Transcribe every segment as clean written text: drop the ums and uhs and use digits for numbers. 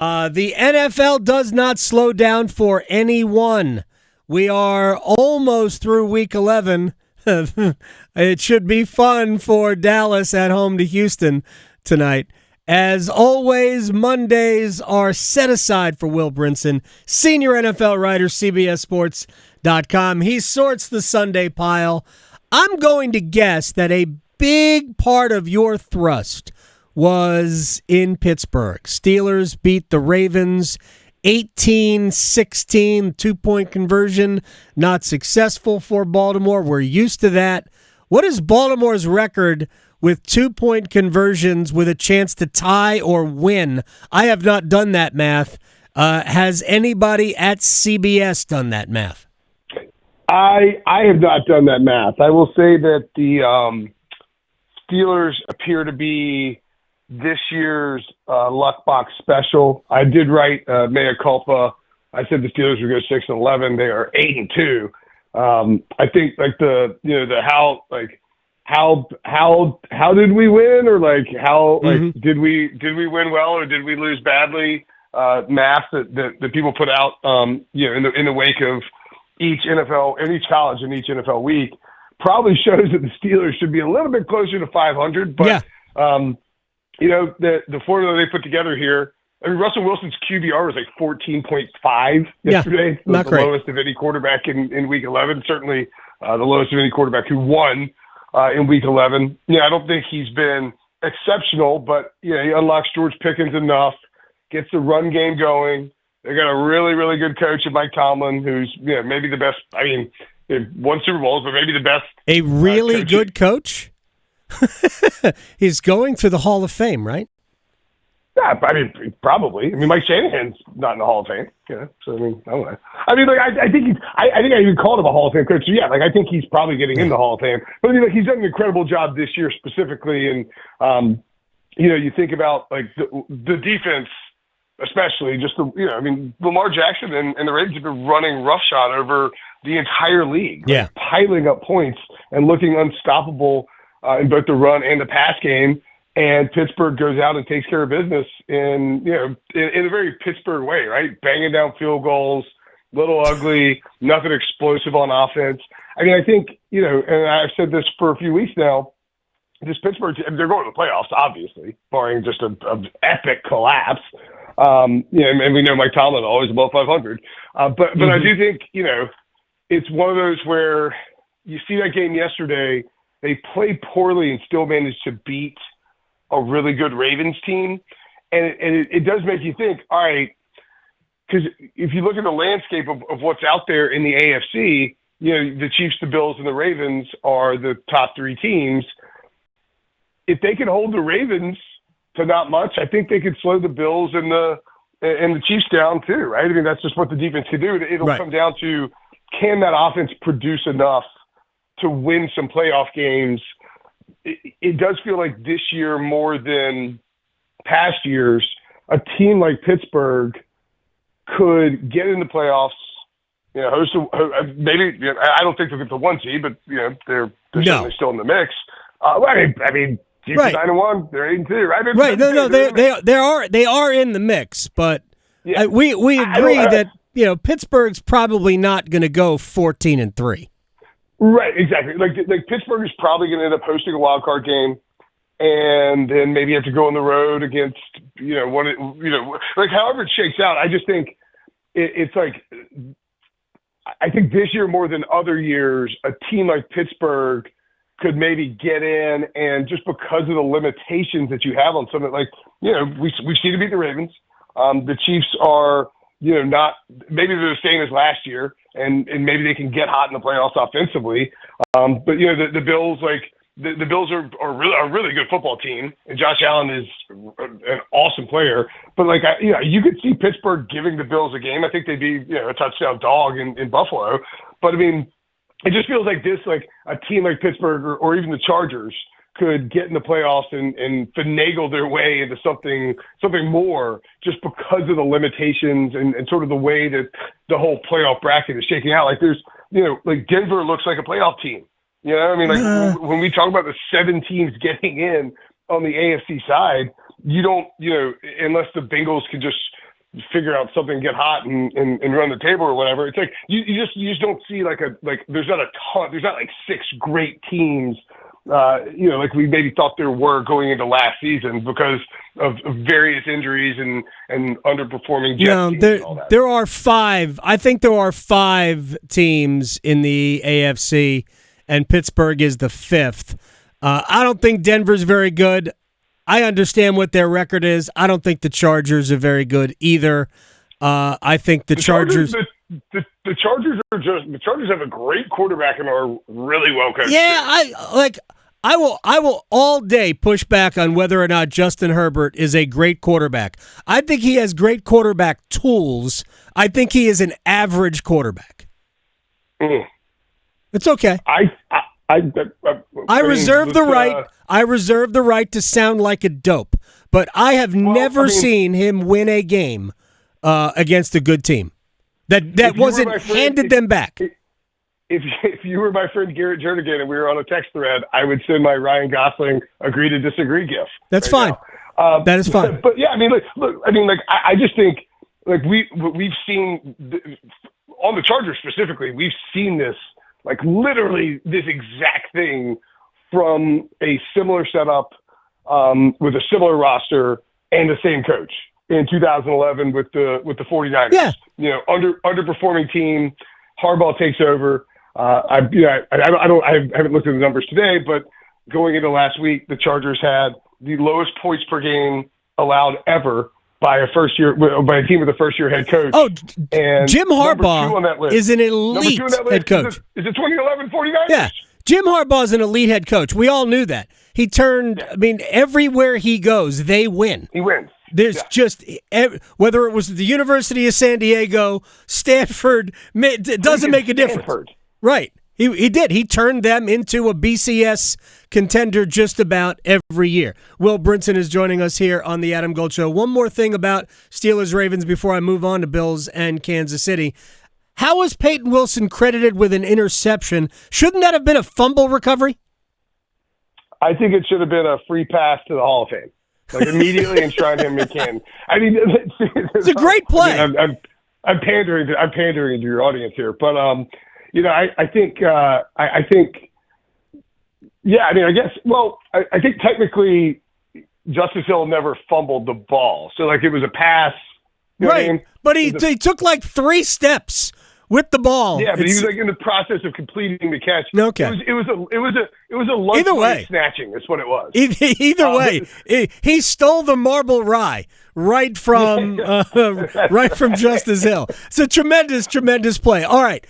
The NFL does not slow down for anyone. We are almost through Week 11. It should be fun for Dallas at home to Houston tonight. As always, Mondays are set aside for Will Brinson, senior NFL writer, CBSSports.com. He sorts the Sunday pile. I'm going to guess that a big part of your thrust was in Pittsburgh. Steelers beat the Ravens 18-16, two-point conversion, not successful for Baltimore. We're used to that. What is Baltimore's record with two-point conversions with a chance to tie or win? I have not done that math. Has anybody at CBS done that math? I have not done that math. I will say that the Steelers appear to be this year's luck box special. I did write mea culpa. I said the Steelers would go 6-11. They are 8-2. I think how did we win, or did we win well or did we lose badly? Math that people put out in the wake of each college and each NFL week probably shows that the Steelers should be a little bit closer to 500. But yeah. The formula they put together here. I mean, Russell Wilson's QBR was like 14.5 yesterday. Yeah, not the great. Lowest of any quarterback in Week 11. Certainly the lowest of any quarterback who won in Week 11. Yeah, I don't think he's been exceptional, but he unlocks George Pickens enough, gets the run game going. They got a really, really good coach in Mike Tomlin, who's maybe the best. I mean, won Super Bowls, but maybe the best. A really good coach? He's going to the Hall of Fame, right? Yeah, I mean, probably. I mean, Mike Shanahan's not in the Hall of Fame. So I mean, I don't know. I mean, I think I think I even called him a Hall of Fame coach. So yeah, I think he's probably getting in the Hall of Fame. But I mean, he's done an incredible job this year specifically, and you think about the defense, especially just Lamar Jackson and the Ravens have been running roughshod over the entire league, piling up points and looking unstoppable in both the run and the pass game. And Pittsburgh goes out and takes care of business in a very Pittsburgh way, right? Banging down field goals, little ugly, nothing explosive on offense. I mean, I think, and I've said this for a few weeks now, this Pittsburgh team, they're going to the playoffs, obviously, barring just an epic collapse. And we know Mike Tomlin always above 500. But I do think, it's one of those where you see that game yesterday, they played poorly and still managed to beat a really good Ravens team. And it does make you think, all right, because if you look at the landscape of what's out there in the AFC, the Chiefs, the Bills, and the Ravens are the top three teams. If they could hold the Ravens to not much, I think they could slow the Bills and the Chiefs down too, right? I mean, that's just what the defense can do. It'll come down to, can that offense produce enough to win some playoff games? It does feel like this year more than past years, a team like Pittsburgh could get in the playoffs. Maybe I don't think they'll get the 1 seed, but they're certainly still in the mix. I mean, 9-1, they're 8-2, right? Right. No, they are in the mix, but we agree that Pittsburgh's probably not going to go 14-3. Right, exactly. Like Pittsburgh is probably going to end up hosting a wild card game, and then maybe have to go on the road against however it shakes out. I just think it's like, I think this year more than other years, a team like Pittsburgh could maybe get in, and just because of the limitations that you have on something we've seen them beat the Ravens. The Chiefs are not, maybe they're the same as last year, and maybe they can get hot in the playoffs offensively. But the Bills, the Bills are a really good football team, and Josh Allen is an awesome player. But you could see Pittsburgh giving the Bills a game. I think they'd be a touchdown dog in Buffalo. But I mean, it just feels like this, a team like Pittsburgh or even the Chargers could get in the playoffs and finagle their way into something more, just because of the limitations and sort of the way that the whole playoff bracket is shaking out. There's, Denver looks like a playoff team. When we talk about the 7 teams getting in on the AFC side, you don't, unless the Bengals can just figure out something, get hot, and run the table or whatever. It's like you just don't see there's not a ton. There's not like 6 great teams. Like we maybe thought there were going into last season because of various injuries and underperforming Jets teams and all that. There are 5. I think there are 5 teams in the AFC, and Pittsburgh is the 5th. I don't think Denver's very good. I understand what their record is. I don't think the Chargers are very good either. I think the Chargers. The Chargers the Chargers have a great quarterback and are really well coached. Yeah, I will all day push back on whether or not Justin Herbert is a great quarterback. I think he has great quarterback tools. I think he is an average quarterback. It's okay. I reserve the right. I reserve the right to sound like a dope, but I have never seen him win a game against a good team that wasn't handed them back. If you were my friend Garrett Jernigan and we were on a text thread, I would send my Ryan Gosling agree to disagree gif. That's fine. That is fine. But yeah, I mean, I just think we've seen on the Chargers specifically, we've seen this literally this exact thing from a similar setup with a similar roster and the same coach in 2011 with the 49ers. Yeah. Underperforming team. Harbaugh takes over. I haven't looked at the numbers today, but going into last week, the Chargers had the lowest points per game allowed ever by a team with a first-year head coach. Oh, and Jim Harbaugh is an elite head coach. Is it 2011 49ers? Yeah, Jim Harbaugh is an elite head coach. We all knew that. He turned. I mean, everywhere he goes, they win. He wins. There's just whether it was the University of San Diego, Stanford, it doesn't make a difference. Right. He did. He turned them into a BCS contender just about every year. Will Brinson is joining us here on the Adam Gold Show. One more thing about Steelers-Ravens before I move on to Bills and Kansas City. How is Peyton Wilson credited with an interception? Shouldn't that have been a fumble recovery? I think it should have been a free pass to the Hall of Fame. Immediately enshrine him in Canton. I mean, it's a great play. I'm pandering to your audience here, but I think technically Justice Hill never fumbled the ball, so it was a pass, right? I mean? But he took 3 steps with the ball. Yeah, but he was in the process of completing the catch. Okay, it was a lunch money snatching. That's what it was. Either way, he stole the marble rye right from Justice Hill. It's a tremendous play. All right,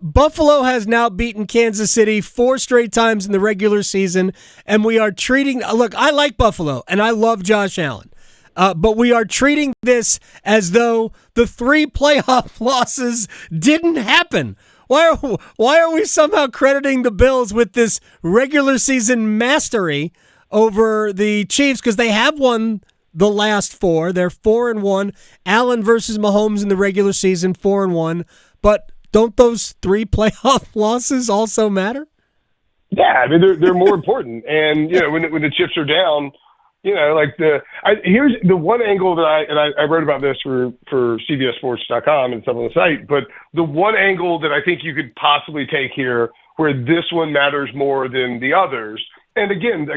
Buffalo has now beaten Kansas City 4 straight times in the regular season, and we are treating. Look, I like Buffalo, and I love Josh Allen. But we are treating this as though the 3 playoff losses didn't happen. Why are we somehow crediting the Bills with this regular season mastery over the Chiefs? Because they have won the last 4. They're 4-1. Allen versus Mahomes in the regular season, 4-1. But don't those 3 playoff losses also matter? Yeah, I mean they're more important. And when the chips are down. Here's the one angle that I wrote about this for CBSSports.com and stuff on the site, but the one angle that I think you could possibly take here where this one matters more than the others, and again,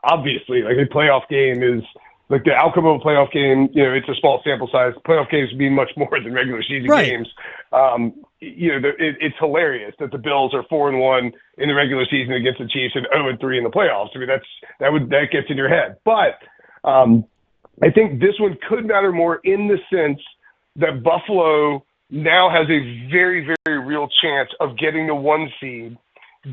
obviously, a playoff game is the outcome of a playoff game, it's a small sample size. Playoff games mean much more than regular season games. It's hilarious that the Bills are 4-1 in the regular season against the Chiefs and 0-3 in the playoffs. I mean, that gets in your head. But I think this one could matter more in the sense that Buffalo now has a very, very real chance of getting the 1 seed,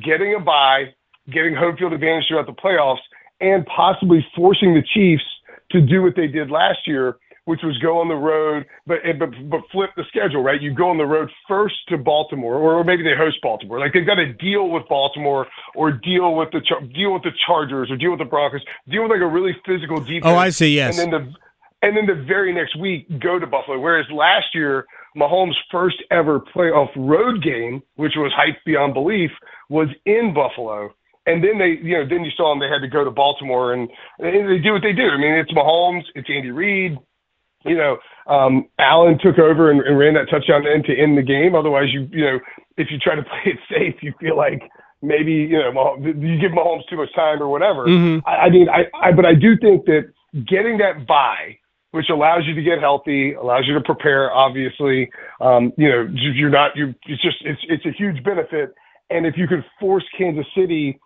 getting a bye, getting home field advantage throughout the playoffs, and possibly forcing the Chiefs to do what they did last year, which was go on the road, but flip the schedule, right? You go on the road first to Baltimore, or maybe they host Baltimore. They've got to deal with Baltimore, or deal with the Chargers, or deal with the Broncos, deal with a really physical defense. Oh, I see. Yes. And then the very next week go to Buffalo. Whereas last year, Mahomes' first ever playoff road game, which was hyped beyond belief, was in Buffalo. And then then you saw them. They had to go to Baltimore, and they do what they do. I mean, it's Mahomes, it's Andy Reid. Allen took over and ran that touchdown to end the game. Otherwise, if you try to play it safe, you feel like maybe, you give Mahomes too much time or whatever. Mm-hmm. But I do think that getting that bye, which allows you to get healthy, allows you to prepare, obviously, it's a huge benefit. And if you could force Kansas City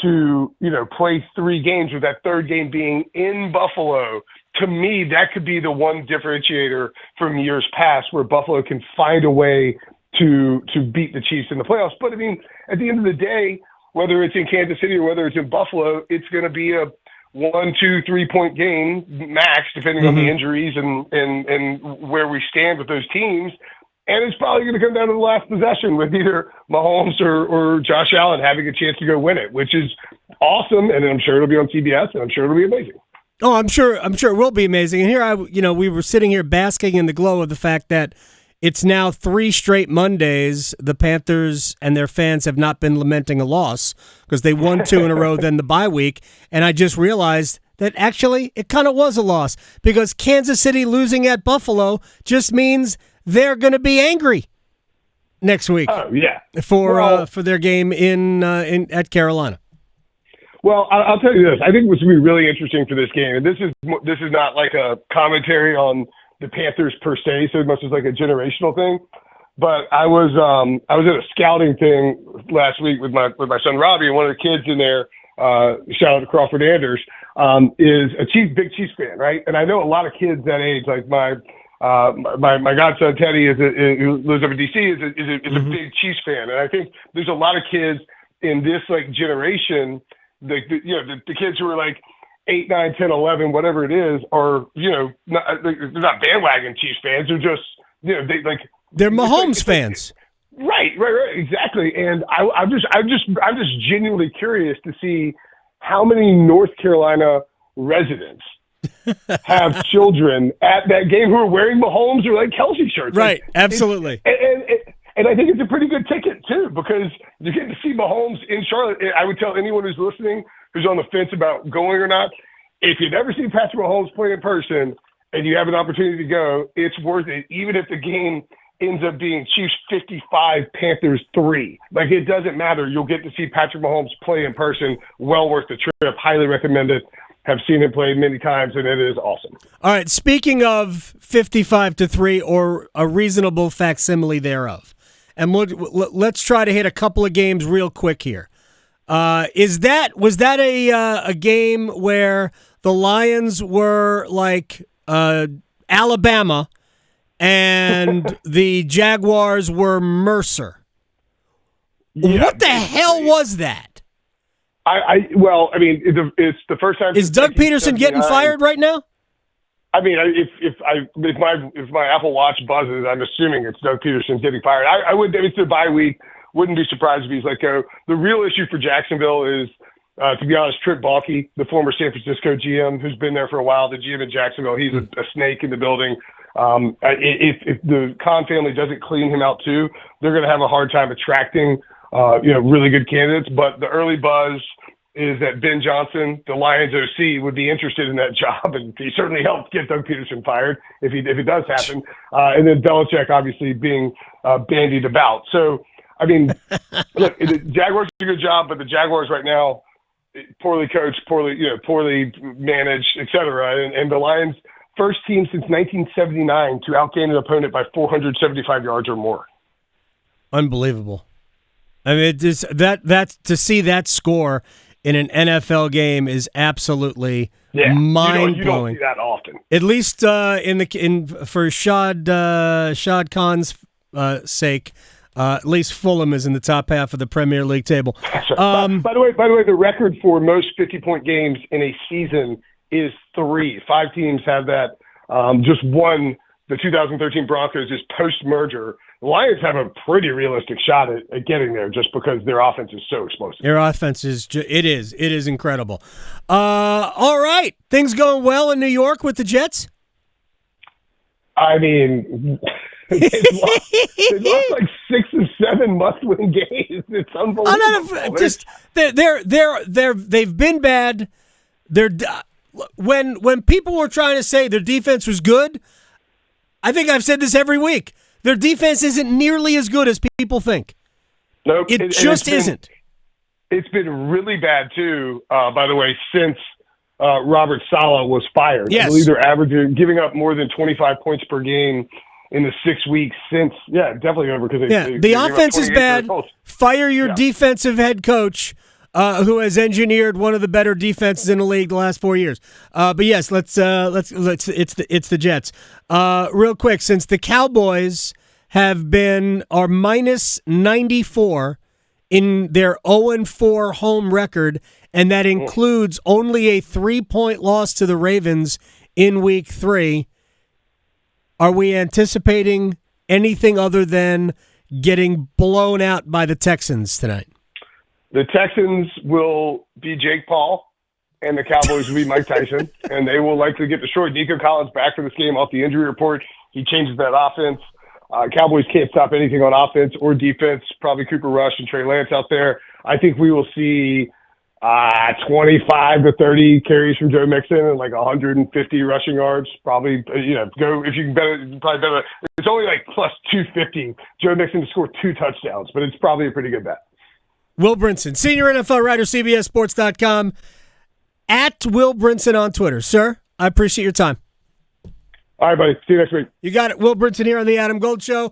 to, play 3 games, with that third game being in Buffalo, to me, that could be the one differentiator from years past, where Buffalo can find a way to beat the Chiefs in the playoffs. But I mean, at the end of the day, whether it's in Kansas City or whether it's in Buffalo, it's going to be a 1, 2, 3 point game max, depending on the injuries and where we stand with those teams. And it's probably going to come down to the last possession, with either Mahomes or Josh Allen having a chance to go win it, which is awesome. And I'm sure it'll be on CBS, and I'm sure it'll be amazing. Oh, I'm sure it will be amazing. And here we were sitting here basking in the glow of the fact that it's now 3 straight Mondays the Panthers and their fans have not been lamenting a loss, because they won 2 in a row, then the bye week. And I just realized that actually it kind of was a loss, because Kansas City losing at Buffalo just means they're going to be angry next week. Oh, yeah. For their game at Carolina. Well, I'll tell you this. I think what's going to be really interesting for this game, and this is not like a commentary on the Panthers per se, so much as like a generational thing. But I was at a scouting thing last week with my son Robbie, and one of the kids in there, shout out to Crawford Anders, is a big Chiefs fan, right? And I know a lot of kids that age, like my godson Teddy who lives up in DC is a big Chiefs fan, and I think there's a lot of kids in this like generation, the kids who are like 8, 9, 10, 11, whatever it is, are they're not bandwagon Chiefs fans. They're just they're Mahomes fans. Right, exactly. And I'm just genuinely curious to see how many North Carolina residents have children at that game who are wearing Mahomes or like Kelsey shirts. Right, absolutely. And I think it's a pretty good ticket too, because you get to see Mahomes in Charlotte. I would tell anyone who's listening, who's on the fence about going or not, if you've never seen Patrick Mahomes play in person and you have an opportunity to go, it's worth it, even if the game ends up being Chiefs 55, Panthers 3. Like, it doesn't matter. You'll get to see Patrick Mahomes play in person. Well worth the trip. Highly recommend it. Have seen him play many times, and it is awesome. All right, speaking of 55-3, or a reasonable facsimile thereof, and let's try to hit a couple of games real quick here. Was that a game where the Lions were like Alabama and the Jaguars were Mercer? Yeah, what the hell was that? It's the first time. Is Doug Peterson getting fired right now? I mean, if my Apple Watch buzzes, I'm assuming it's Doug Peterson getting fired. It's their bye week. Wouldn't be surprised if he's let go. The real issue for Jacksonville is, to be honest, Trent Baalke, the former San Francisco GM, who's been there for a while, the GM in Jacksonville. He's a snake in the building. If the Khan family doesn't clean him out too, they're going to have a hard time attracting really good candidates. But the early buzz is that Ben Johnson, the Lions OC, would be interested in that job, and he certainly helped get Doug Peterson fired if it does happen. And then Belichick obviously being bandied about. So, I mean, look, the Jaguars do a good job, but the Jaguars right now, poorly coached, poorly managed, et cetera. And the Lions, first team since 1979 to outgain an opponent by 475 yards or more. Unbelievable. I mean, that's to see that score in an NFL game is absolutely mind-blowing. You don't see that often. At least for Shad Khan's sake, at least Fulham is in the top half of the Premier League table. By the way, the record for most 50-point games in a season is 3. 5 teams have that. Just one, the 2013 Broncos, is post-merger. The Lions have a pretty realistic shot at getting there, just because their offense is so explosive. Their offense is it is incredible. All right, things going well in New York with the Jets? I mean, they lost like 6 or 7 must-win games. It's unbelievable. They've been bad. when people were trying to say their defense was good, I think I've said this every week. Their defense isn't nearly as good as people think. Nope. It just isn't. It's been really bad, too, by the way, since Robert Saleh was fired. Yes. I believe they're giving up more than 25 points per game in the 6 weeks since. Yeah, definitely over because the offense is bad. Fire your defensive head coach, who has engineered one of the better defenses in the league the last 4 years. But yes, let's. It's the Jets. Real quick, since the Cowboys are minus 94 in their 0-4 home record, and that includes only a 3-point loss to the Ravens in Week 3. Are we anticipating anything other than getting blown out by the Texans tonight? The Texans will be Jake Paul, and the Cowboys will be Mike Tyson, and they will likely get destroyed. Nico Collins back for this game off the injury report. He changes that offense. Cowboys can't stop anything on offense or defense. Probably Cooper Rush and Trey Lance out there. I think we will see 25 to 30 carries from Joe Mixon and like 150 rushing yards. Probably, go if you can bet it. Probably bet it. It's only like plus 250. Joe Mixon to score 2 touchdowns, but it's probably a pretty good bet. Will Brinson, senior NFL writer, CBSSports.com. At Will Brinson on Twitter. Sir, I appreciate your time. All right, buddy. See you next week. You got it. Will Brinson here on the Adam Gold Show.